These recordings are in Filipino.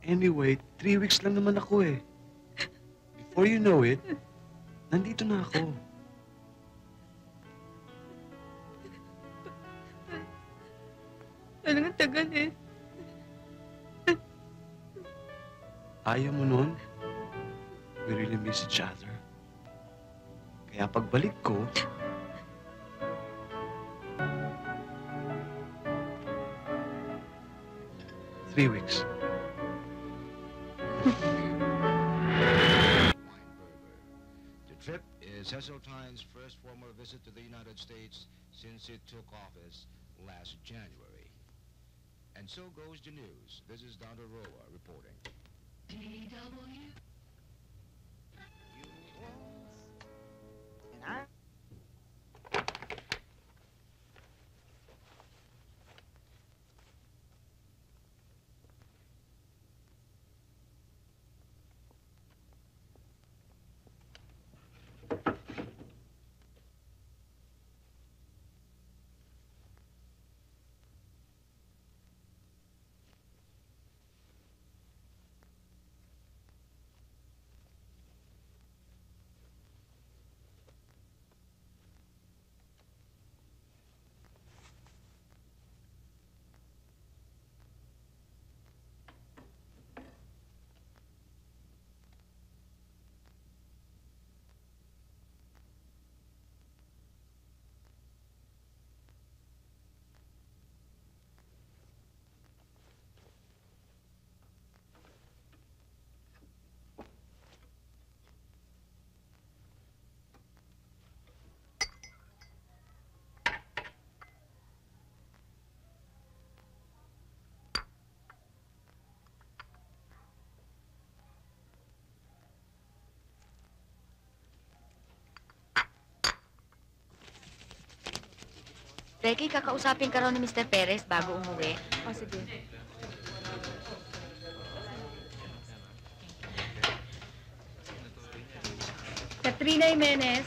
Anyway, 3 weeks lang naman ako eh. Before you know it, nandito na ako. Talagang tagal eh. Ayaw mo nun? We really miss each other. Kaya pagbalik ko, 3 weeks. The trip is Heseltine's first formal visit to the United States since it took office last January. And so goes the news. This is Don Roa reporting. DW. And I... Becky, kakausapin ka raw ni Mr. Perez bago umuwi. O, sige. Katrina Jimenez.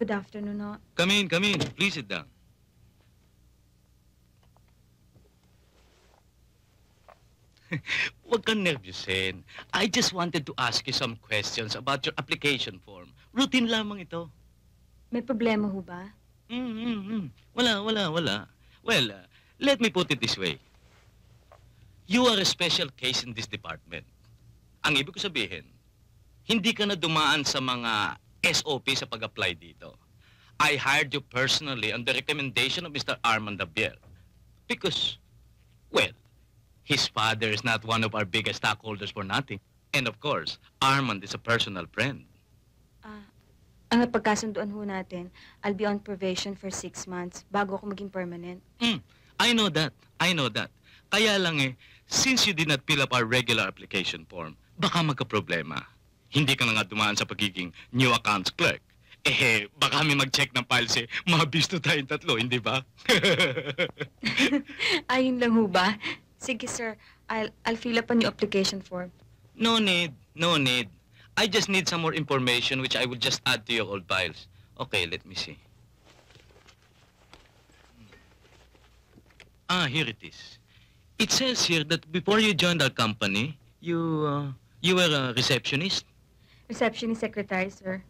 Good afternoon, ho. Come in, come in. Please sit down. Huwag kang nervyusin. I just wanted to ask you some questions about your application form. Routine lamang ito. May problema ho ba? Wala. Well, let me put it this way. You are a special case in this department. Ang ibig ko sabihin, hindi ka na dumaan sa mga SOP sa pag-apply dito. I hired you personally on the recommendation of Mr. Armand Dabiel. Because, well, his father is not one of our biggest stockholders for nothing. And of course, Armand is a personal friend. Ang napagkasunduan ho natin, I'll be on probation for 6 months bago ako maging permanent. I know that. Kaya lang since you did not fill up our regular application form, baka magka-problema. Hindi ka na nga dumaan sa pagiging new accounts clerk. Baka kami mag-check ng files mabisto tayong tatlo, hindi ba? Ayun lang ho ba? Sige, sir. I'll fill up a new application form. No need. I just need some more information which I will just add to your old files. Okay, let me see. Here it is. It says here that before you joined our company, you were a receptionist? Receptionist secretary, sir.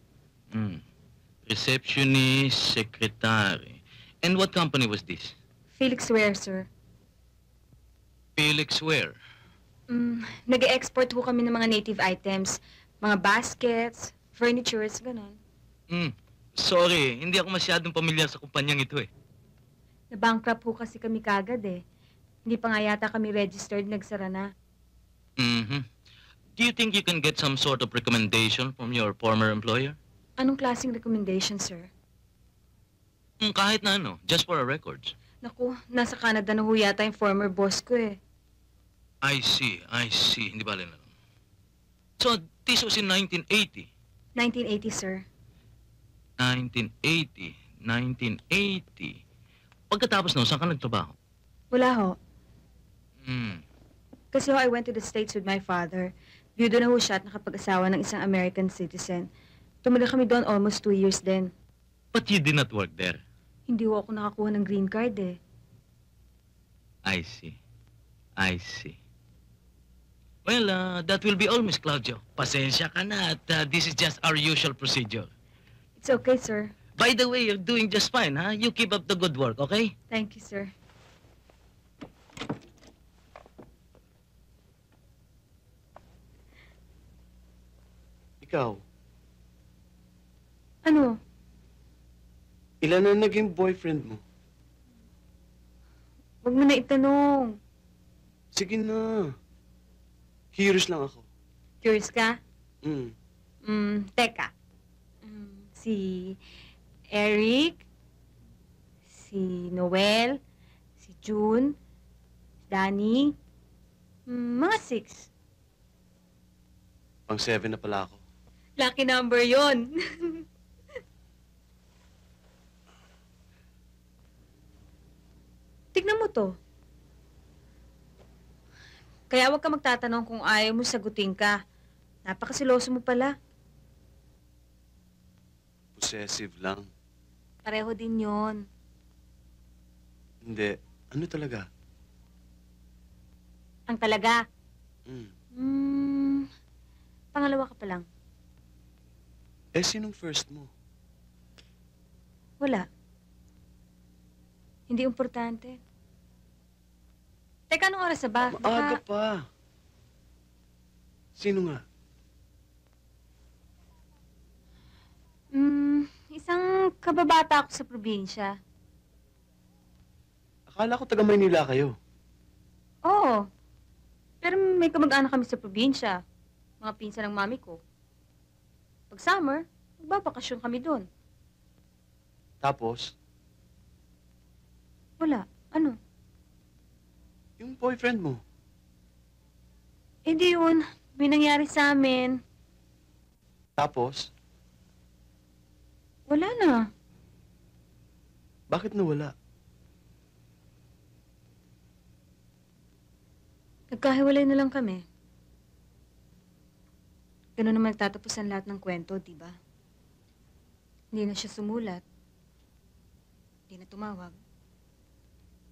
Receptionist, secretary. And what company was this? Felix Ware, sir. Felix Ware. Nag-export ho kami ng mga native items. Mga baskets, furnitures, ganon. Sorry, hindi ako masyadong pamilyar sa kumpanyang ito Na-bankrupt ho kasi kami kagad Hindi pa nga yata kami registered, nagsara na. Do you think you can get some sort of recommendation from your former employer? Anong klaseng recommendation, sir? Kahit na ano, just for our records. Naku, nasa Canada na ho yata yung former boss ko eh. I see. Hindi ba na. So, this was in 1980. 1980, sir. 1980. Pagkatapos nun, saan ka nagtrabaho? Wala ho. Hmm. Kasi ho, I went to the States with my father. Byudo na ho siya at nakapag-asawa ng isang American citizen. Tumula kami doon almost 2 years din. But you did not work there. Hindi ho ako nakakuha ng green card eh. I see. Well, that will be all, Miss Claudio. Pasensya ka na at this is just our usual procedure. It's okay, sir. By the way, you're doing just fine, huh? You keep up the good work, okay? Thank you, sir. Ikaw, Ano? ilan na naging boyfriend mo? Huwag mo na itanong. Sige na. Curious lang ako. Curious ka? Mm. Teka. Si Eric, si Noel, si June, si Danny, mga 6. Pang 7 na pala ako. Lucky number yon. Tignan mo to. Kaya huwag ka magtatanong kung ayaw mo sagutin ka. Napakasiloso mo pala. Possessive lang. Pareho din yon. Hindi. Ano talaga? Ang talaga. Mm. Pangalawa ka pa lang. Eh, sinong first mo? Wala. Hindi importante. Teka, anong oras na ba? Maaga pa. Sino nga? Isang kababata ako sa probinsya. Akala ko taga Maynila kayo. Oo. Pero may kamag-anak kami sa probinsya. Mga pinsan ng mami ko. Pag summer, magbabakasyon kami doon. Tapos, Wala. Ano? yung boyfriend mo. Hindi yun. May nangyari sa amin. Tapos, Wala na. bakit nawala? Nagkahiwalay na lang kami. Ganun naman nagtatapos ang lahat ng kwento, di ba? Hindi na siya sumulat. Hindi na tumawag.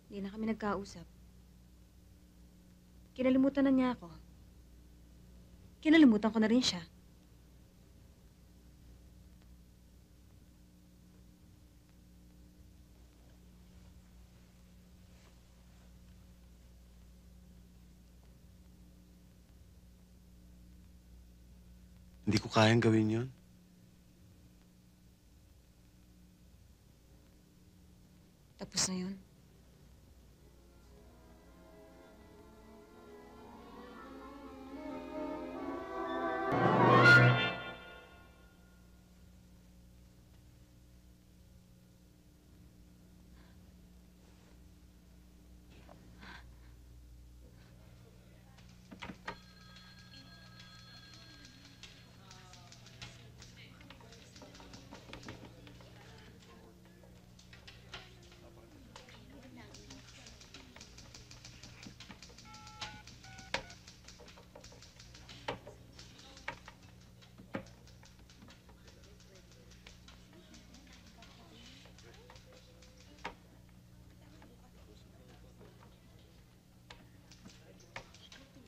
Hindi na kami nagkausap. Kinalimutan na niya ako. Kinalimutan ko na rin siya. Hindi ko kayang gawin yon. Tapos na yun.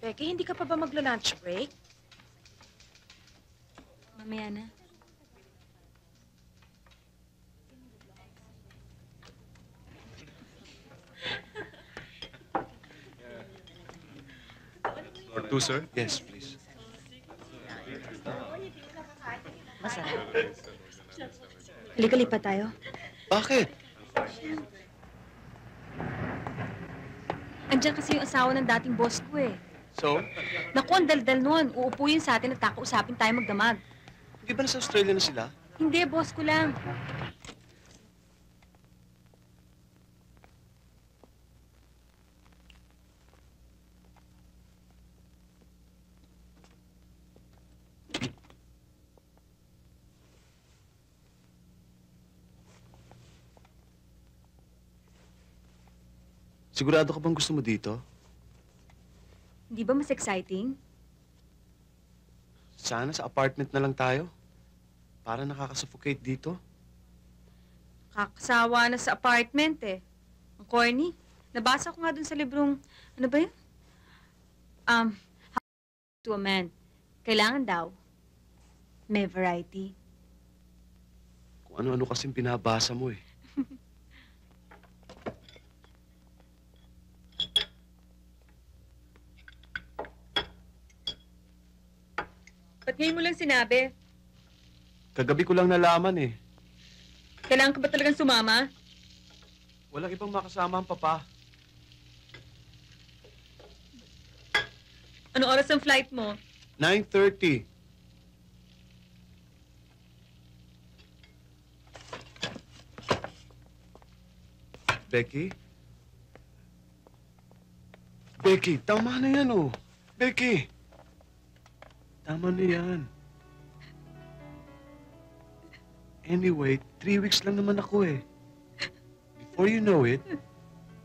Becky, hindi ka pa ba magla-lunch break? Mamaya na. For two, sir? Yes, please. Masarap. Halika, lipat tayo. Bakit? Andiyan kasi yung asawa ng dating boss ko eh. So, Naku, ang daldal nun. Uupo yun sa atin at kakausapin tayo magdamag. di ba nasa Australia na sila? Hindi, boss ko lang. Sigurado ka bang gusto mo dito? Hindi ba mas exciting? Sana sa apartment na lang tayo. Para nakakasuffocate dito. Kakasawa na sa apartment eh. Ang corny. Nabasa ko nga dun sa librong, ano ba yun? How to a Man. Kailangan daw, may variety. Kung ano-ano kasing pinabasa mo eh. Ba't ngayon mo lang sinabi? Kagabi ko lang nalaman eh. Kailangan ka ba talagang sumama? Walang ibang makasama ang papa. Anong oras ang flight mo? 9:30. Becky? Becky, tama na yan oh. Becky! Tama na yan. Anyway, 3 weeks lang naman ako eh. Before you know it,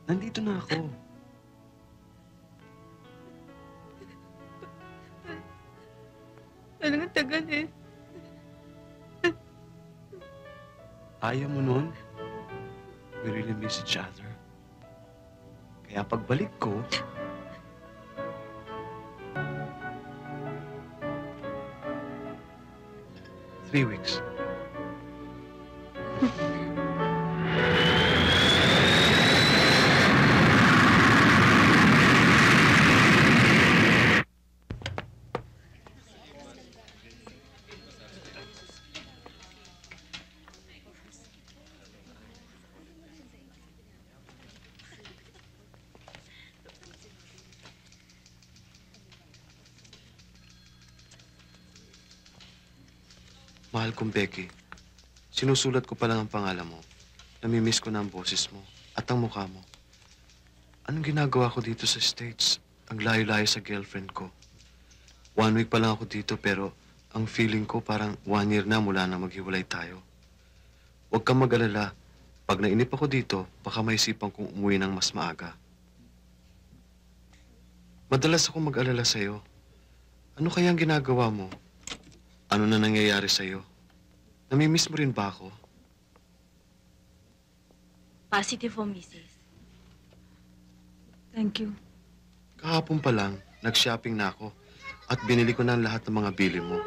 nandito na ako. Talagang tagal eh. Ayaw mo nun? We really miss each other. Kaya pagbalik ko, 3 weeks. Mahal kong Becky, sinusulat ko pa lang ang pangalan mo. Namimiss ko na ang boses mo at ang mukha mo. Anong ginagawa ko dito sa States? Ang layo-layo sa girlfriend ko. 1 week pa lang ako dito pero ang feeling ko parang 1 year na mula na maghiwalay tayo. Huwag kang mag-alala. Pag nainip ako dito, baka maisipan kong umuwi ng mas maaga. Madalas ako mag-alala sa'yo. Ano kaya ang ginagawa mo? Ano na nangyayari sa'yo? Namimiss mo rin ba ako? Positive po, Mrs. Thank you. Kahapon pa lang, nag-shopping na ako at binili ko na ang lahat ng mga bili mo.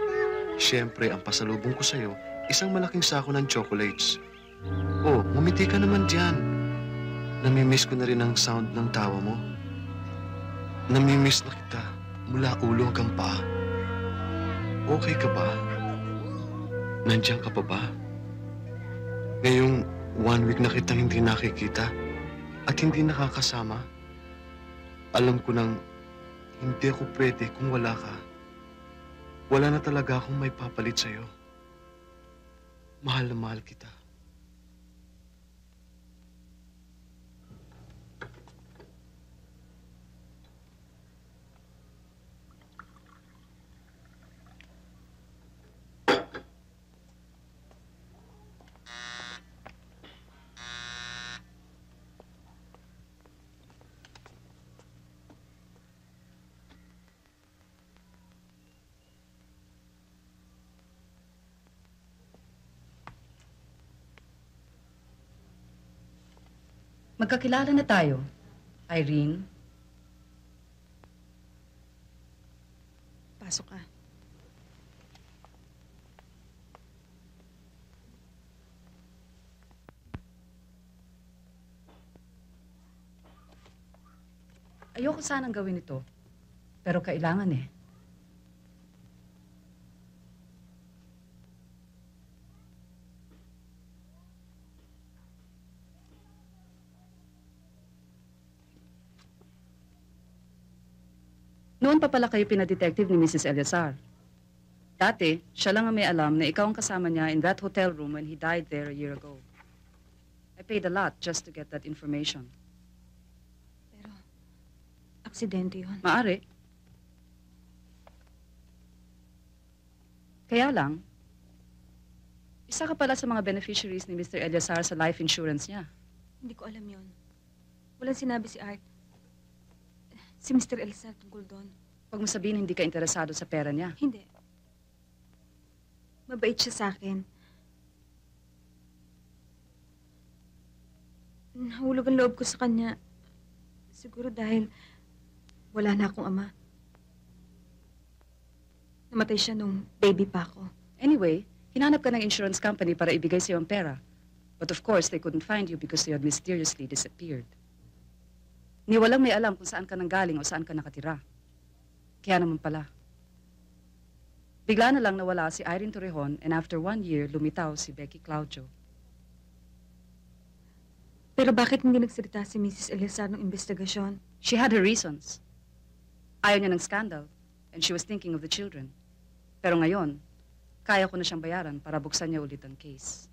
Siyempre, ang pasalubong ko sa'yo, isang malaking sako ng chocolates. Oh, ngumiti ka naman diyan. Namimiss ko na rin ang sound ng tawa mo. Namimiss na kita mula ulo hanggang paa. Okay ka ba? Nandiyan ka pa ba? Ngayong 1 week na kitang hindi nakikita at hindi nakakasama, alam ko nang hindi ako pwede kung wala ka. Wala na talaga akong may papalit sa'yo. Mahal na mahal kita. Magkakilala na tayo, Irene. Pasok ka. Ayoko sanang gawin ito, pero kailangan eh. Noon pa pala kayo pinadetective ni Mrs. Eleazar. Dati, siya lang ang may alam na ikaw ang kasama niya in that hotel room when he died there a year ago. I paid a lot just to get that information. Pero, aksidente yun. Maari. Kaya lang, isa ka pala sa mga beneficiaries ni Mr. Eleazar sa life insurance niya. Hindi ko alam yun. Walang sinabi si Art. Si Mr. Elsa tungkol doon. Huwag mo sabihin hindi ka interesado sa pera niya. Hindi. Mabait siya sa akin. Nahulog ang loob ko sa kanya. Siguro dahil wala na akong ama. Namatay siya nung baby pa ako. Anyway, hinanap ka ng insurance company para ibigay sa'yo ang pera. But of course, they couldn't find you because you had mysteriously disappeared. Ni walang may alam kung saan ka nanggaling o saan ka nakatira. Kaya naman pala. Bigla na lang nawala si Irene Torrejon and after 1 year, lumitaw si Becky Claudio. Pero bakit hindi nagsalita si Mrs. Eleazar ng investigasyon? She had her reasons. Ayaw niya ng scandal and she was thinking of the children. Pero ngayon, kaya ko na siyang bayaran para buksan niya ulit ang case.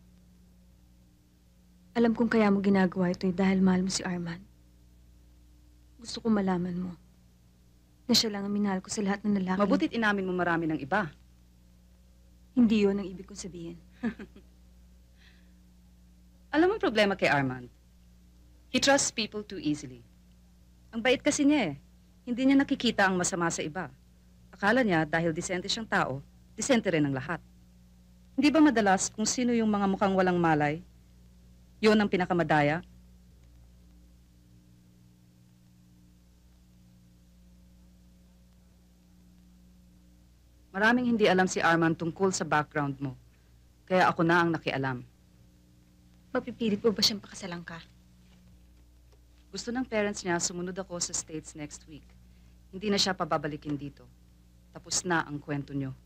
Alam kong kaya mo ginagawa ito dahil mahal mo si Arman. Gusto ko malaman mo na siya lang ang minahal ko sa lahat ng lalaki. Mabutit inamin mo marami ng iba. Hindi yun ang ibig kong sabihin. Alam mo ang problema kay Armand? He trusts people too easily. Ang bait kasi niya eh. Hindi niya nakikita ang masama sa iba. Akala niya dahil disente siyang tao, disente rin ang lahat. Hindi ba madalas kung sino yung mga mukhang walang malay, yun ang pinakamadaya? Maraming hindi alam si Armand tungkol sa background mo. Kaya ako na ang nakialam. Mapipilit mo ba siyang pakasalan ka? Gusto ng parents niya sumunod ako sa States next week. Hindi na siya pababalikin dito. Tapos na ang kwento niyo.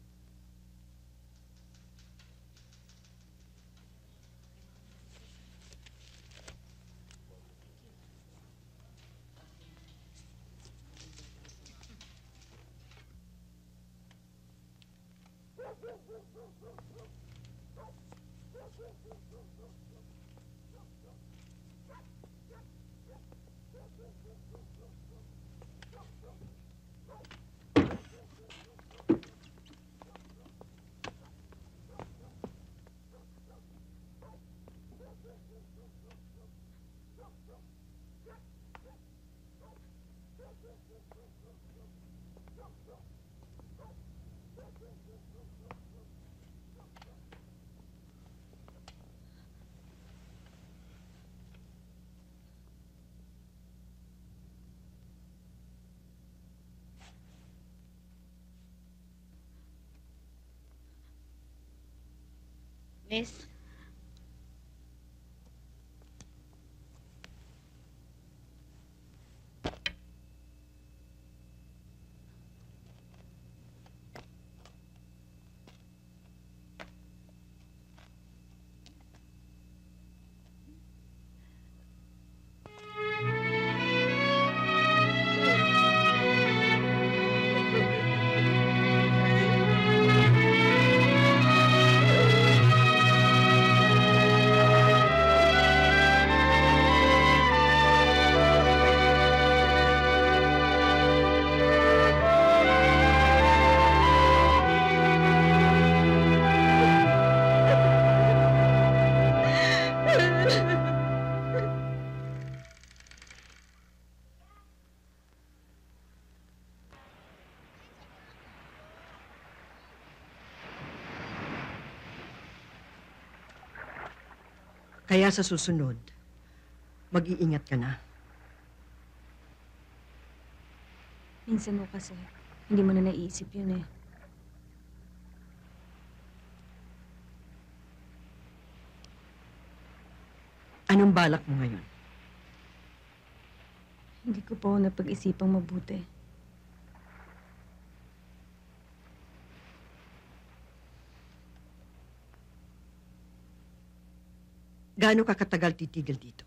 Miss, Kaya sa susunod, mag-iingat ka na. Minsan mo kasi, hindi mo na naiisip yun eh. Anong balak mo ngayon? Hindi ko pa napag-isipang mabuti. Gaano ka katagal titigil dito?